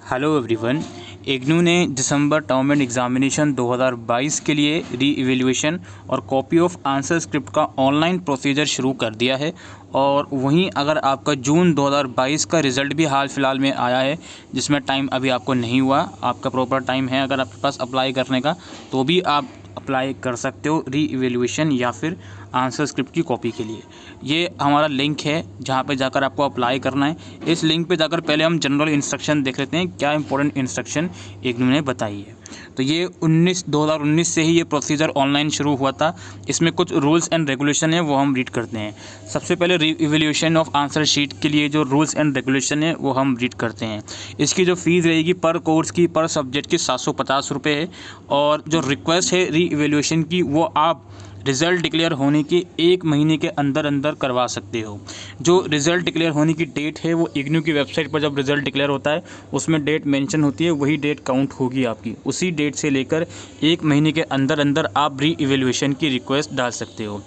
Hello everyone. IGNOU ने दिसंबर term and examination 2022 के लिए री इवेल्युएशन और कॉपी ऑफ आंसर स्क्रिप्ट का ऑनलाइन प्रोसीजर शुरू कर दिया है। और वहीं अगर आपका जून 2022 का रिज़ल्ट भी हाल फिलहाल में आया है, जिसमें टाइम अभी आपको नहीं हुआ, आपका प्रॉपर टाइम है अगर आपके पास अप्लाई करने का, तो भी आप अप्लाई कर सकते हो री इवेल्युएशन या फिर आंसर स्क्रिप्ट की कॉपी के लिए। ये हमारा लिंक है जहाँ पे जाकर आपको अप्लाई करना है। इस लिंक पे जाकर पहले हम जनरल इंस्ट्रक्शन देख लेते हैं, क्या इंपॉर्टेंट इंस्ट्रक्शन इग्नू ने बताई है। तो ये 2019 से ही ये प्रोसीजर ऑनलाइन शुरू हुआ था। इसमें कुछ रूल्स एंड रेगुलेशन है, वो हम रीड करते हैं। सबसे पहले re evaluation of answer sheet के लिए जो रूल्स एंड रेगुलेशन है वो हम रीड करते हैं। इसकी जो फ़ीस रहेगी पर कोर्स की, पर सब्जेक्ट की 750 रुपये है। और जो रिक्वेस्ट है री इवेल्युएशन की, वो आप रिज़ल्ट डिक्लेयर होने के 1 महीने के अंदर अंदर करवा सकते हो। जो रिज़ल्ट डिक्लेयर होने की डेट है वो इग्नू की वेबसाइट पर जब रिज़ल्ट डिक्लेयर होता है उसमें डेट मेंशन होती है, वही डेट काउंट होगी आपकी। उसी डेट से लेकर 1 महीने के अंदर अंदर आप री इवेल्युएशन की रिक्वेस्ट डाल सकते हो।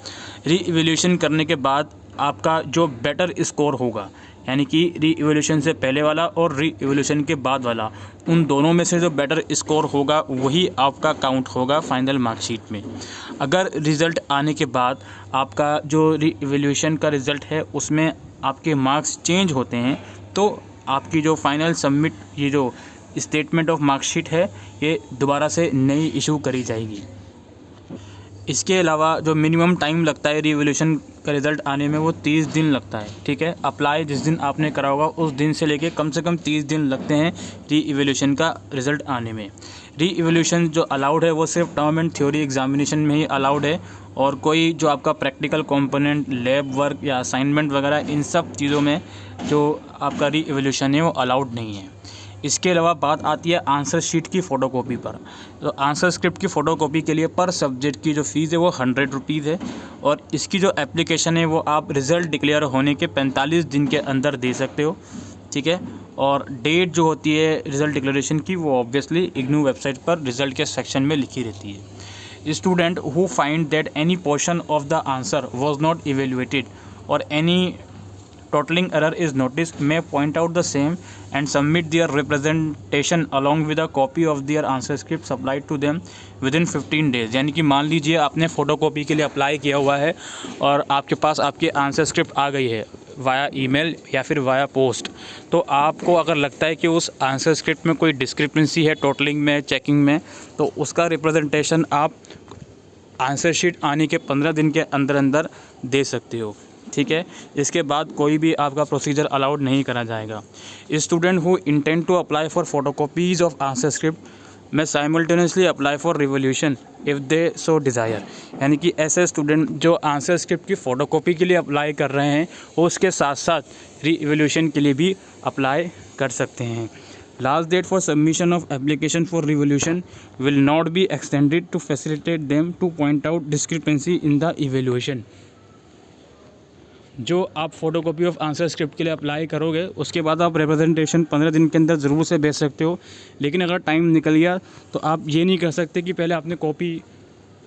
री इवेल्युएशन करने के बाद आपका जो बेटर स्कोर होगा, यानी कि री इवोल्यूशन से पहले वाला और री इवोल्यूशन के बाद वाला, उन दोनों में से जो बेटर स्कोर होगा वही आपका काउंट होगा फाइनल मार्कशीट में। अगर रिज़ल्ट आने के बाद आपका जो री इवोल्यूशन का रिज़ल्ट है उसमें आपके मार्क्स चेंज होते हैं, तो आपकी जो फाइनल सबमिट ये जो स्टेटमेंट ऑफ मार्कशीट है ये दोबारा से नई इशू करी जाएगी। इसके अलावा जो मिनिमम टाइम लगता है री इवोल्यूशन का रिज़ल्ट आने में वो 30 दिन लगता है। ठीक है, अप्लाई जिस दिन आपने करा होगा उस दिन से लेके कम से कम 30 दिन लगते हैं री इवोल्यूशन का रिज़ल्ट आने में। री इवोल्यूशन जो अलाउड है वो सिर्फ टर्म एंड थ्योरी एग्जामिनेशन में ही अलाउड है, और कोई जो आपका प्रैक्टिकल कंपोनेंट, लैब वर्क या असाइनमेंट वगैरह, इन सब चीज़ों में जो आपका री इवोल्यूशन है वो अलाउड नहीं है। इसके अलावा बात आती है आंसर शीट की फ़ोटोकॉपी पर। तो आंसर स्क्रिप्ट की फ़ोटोकॉपी के लिए पर सब्जेक्ट की जो फ़ीस है वो 100 रुपीज़ है। और इसकी जो एप्लीकेशन है वो आप रिज़ल्ट डिक्लेयर होने के 45 दिन के अंदर दे सकते हो। ठीक है, और डेट जो होती है रिज़ल्ट डिक्लेरेशन की वो ऑब्वियसली इग्नू वेबसाइट पर रिज़ल्ट के सेक्शन में लिखी रहती है। Student who find that any portion of the answer was not evaluated और any totaling error is noticed may point out the same and submit their representation along with a copy of their answer script supplied to them within 15 days। यानी कि मान लीजिए आपने photocopy के लिए apply किया हुआ है और आपके पास आपकी आंसर स्क्रिप्ट आ गई है वाया ईमेल या फिर वाया पोस्ट, तो आपको अगर लगता है कि उस आंसर स्क्रिप्ट में कोई डिस्क्रिपेंसी है टोटलिंग में, चेकिंग में, तो उसका रिप्रेजेंटेशन आप आंसर शीट आने के 15 दिन के अंदर अंदर दे सकते हो। ठीक है, इसके बाद कोई भी आपका प्रोसीजर अलाउड नहीं करा जाएगा। Student who intend to apply for photocopies of answer script में simultaneously apply for revaluation if they so desire. यानी कि ऐसे स्टूडेंट जो आंसर स्क्रिप्ट की फ़ोटोकॉपी के लिए अप्लाई कर रहे हैं वो उसके साथ साथ री इवोल्यूशन के लिए भी अप्लाई कर सकते हैं। Last date for submission of application for revolution will not be extended to facilitate them to point out discrepancy in the evaluation। जो आप फोटोकॉपी ऑफ आंसर स्क्रिप्ट के लिए अप्लाई करोगे उसके बाद आप रिप्रेजेंटेशन 15 दिन के अंदर ज़रूर से भेज सकते हो। लेकिन अगर टाइम निकल गया तो आप ये नहीं कर सकते कि पहले आपने कॉपी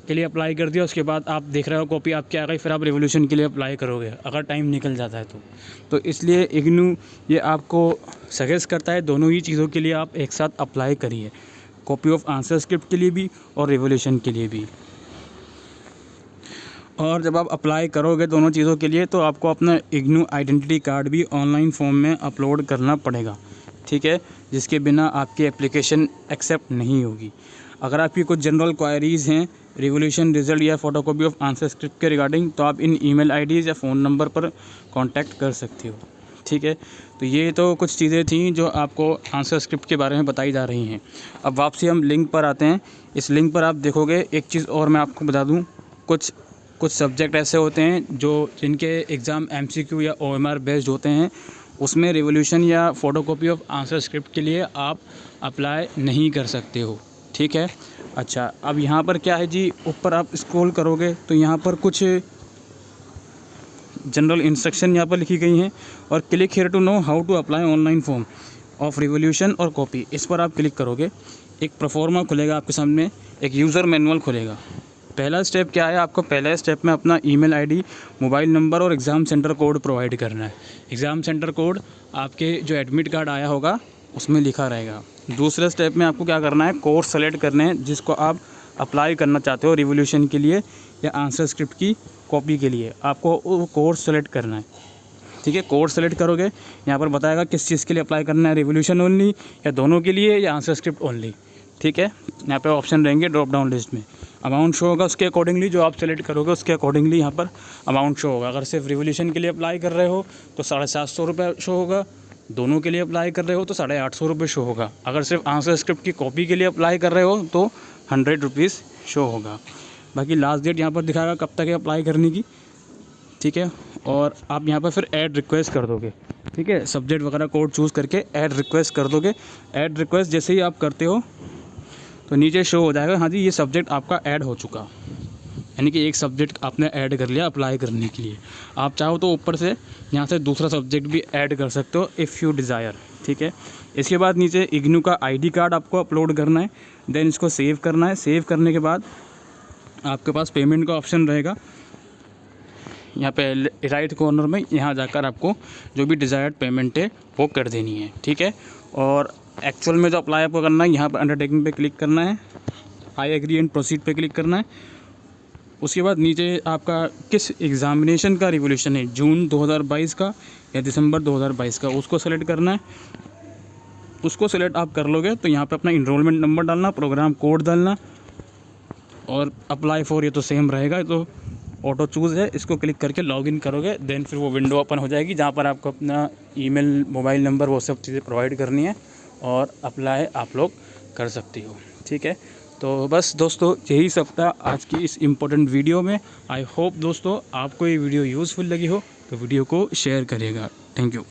के लिए अप्लाई कर दिया, उसके बाद आप देख रहे हो कॉपी आपकी आ गई, फिर आप रिवोल्यूशन के लिए अप्लाई करोगे अगर टाइम निकल जाता है तो इसलिए इग्नू ये आपको सजेस्ट करता है दोनों ही चीज़ों के लिए आप एक साथ अप्लाई करिए, कॉपी ऑफ आंसर स्क्रिप्ट के लिए भी और रिवोल्यूशन के लिए भी। और जब आप अप्लाई करोगे दोनों चीज़ों के लिए तो आपको अपना इग्नू आइडेंटिटी कार्ड भी ऑनलाइन फॉर्म में अपलोड करना पड़ेगा। ठीक है, जिसके बिना आपकी एप्लीकेशन एक्सेप्ट नहीं होगी। अगर आपकी कुछ जनरल क्वायरीज़ हैं रिवोल्यूशन रिज़ल्ट या फोटोकॉपी ऑफ आंसर स्क्रिप्ट के रिगार्डिंग, तो आप इन ईमेल आईडीज़ या फ़ोन नंबर पर कांटेक्ट कर सकते हो। ठीक है, तो ये तो कुछ चीज़ें थी जो आपको आंसर स्क्रिप्ट के बारे में बताई जा रही हैं। अब वापसी हम लिंक पर आते हैं। इस लिंक पर आप देखोगे एक चीज़ और मैं आपको बता दूँ, कुछ सब्जेक्ट ऐसे होते हैं जो जिनके एग्ज़ाम MCQ या OMR बेस्ड होते हैं, उसमें रिवोल्यूशन या फ़ोटोकॉपी ऑफ आंसर स्क्रिप्ट के लिए आप अप्लाई नहीं कर सकते हो। ठीक है, अच्छा अब यहाँ पर क्या है जी, ऊपर आप स्क्रॉल करोगे तो यहाँ पर कुछ जनरल इंस्ट्रक्शन यहाँ पर लिखी गई हैं और click here to know how to apply online form of revolution और कॉपी, इस पर आप क्लिक करोगे एक प्रोफॉर्मा खुलेगा आपके सामने, एक यूज़र मैनुअल खुलेगा। पहला स्टेप क्या है, आपको पहले स्टेप में अपना ईमेल आईडी, मोबाइल नंबर और एग्ज़ाम सेंटर कोड प्रोवाइड करना है। एग्ज़ाम सेंटर कोड आपके जो एडमिट कार्ड आया होगा उसमें लिखा रहेगा। दूसरे स्टेप में आपको क्या करना है, कोर्स सेलेक्ट करने हैं जिसको आप अप्लाई करना चाहते हो रिवोल्यूशन के लिए या आंसर स्क्रिप्ट की कॉपी के लिए। आपको वो कोर्स सेलेक्ट करना है, ठीक है। कोर्स सेलेक्ट करोगे, यहाँ पर बताएगा किस चीज़ के लिए अप्लाई करना है, रिवोल्यूशन ओनली या दोनों के लिए या आंसर स्क्रिप्ट ओनली, ठीक है। यहाँ पे ऑप्शन रहेंगे ड्रॉप डाउन लिस्ट में। अमाउंट शो होगा उसके अकॉर्डिंगली, जो आप सेलेक्ट करोगे उसके अकॉर्डिंगली यहाँ पर अमाउंट शो होगा। अगर सिर्फ रिवोल्यूशन के लिए अप्लाई कर रहे हो तो 750 रुपये शो होगा, दोनों के लिए अप्लाई कर रहे हो तो 850 रुपये शो होगा। अगर सिर्फ आंसर स्क्रिप्ट की कॉपी के लिए अप्लाई कर रहे हो तो 100 रुपीज़ शो होगा। बाकी लास्ट डेट यहाँ पर दिखाएगा कब तक है अप्लाई करने की, ठीक है। और आप यहाँ पर फिर ऐड रिक्वेस्ट कर दोगे, ठीक है। सब्जेक्ट वगैरह कोड चूज़ करके ऐड रिक्वेस्ट कर दोगे। ऐड रिक्वेस्ट जैसे ही आप करते हो तो नीचे शो हो जाएगा, हाँ जी ये सब्जेक्ट आपका ऐड हो चुका, यानी कि एक सब्जेक्ट आपने ऐड कर लिया अप्लाई करने के लिए। आप चाहो तो ऊपर से यहाँ से दूसरा सब्जेक्ट भी ऐड कर सकते हो इफ़ यू डिज़ायर, ठीक है। इसके बाद नीचे इग्नू का आईडी कार्ड आपको अपलोड करना है, देन इसको सेव करना है। सेव करने के बाद आपके पास पेमेंट का ऑप्शन रहेगा, यहाँ पे राइट कॉर्नर में, यहाँ जाकर आपको जो भी डिज़ायर्ड पेमेंट है वो कर देनी है, ठीक है। और एक्चुअल में जो अप्लाई आपको करना है, यहाँ पर अंडरटेकिंग पे क्लिक करना है, आई एग्री एंड प्रोसीड पे क्लिक करना है। उसके बाद नीचे आपका किस एग्ज़ामिनेशन का रिवोल्यूशन है, जून 2022 का या दिसंबर 2022 का, उसको सेलेक्ट करना है। उसको सेलेक्ट आप कर लोगे तो यहाँ पे अपना इनरोलमेंट नंबर डालना, प्रोग्राम कोड डालना और अप्लाई फॉर, ये तो सेम रहेगा, तो ऑटो चूज़ है, इसको क्लिक करके लॉगिन करोगे। देन फिर वो विंडो ओपन हो जाएगी जहाँ पर आपको अपना ईमेल, मोबाइल नंबर, वो सब चीज़ें प्रोवाइड करनी है और अप्लाई आप लोग कर सकती हो, ठीक है। तो बस दोस्तों यही सब था आज की इस इम्पोर्टेंट वीडियो में। आई होप दोस्तों आपको ये वीडियो यूज़फुल लगी हो तो वीडियो को शेयर करिएगा। Thank you.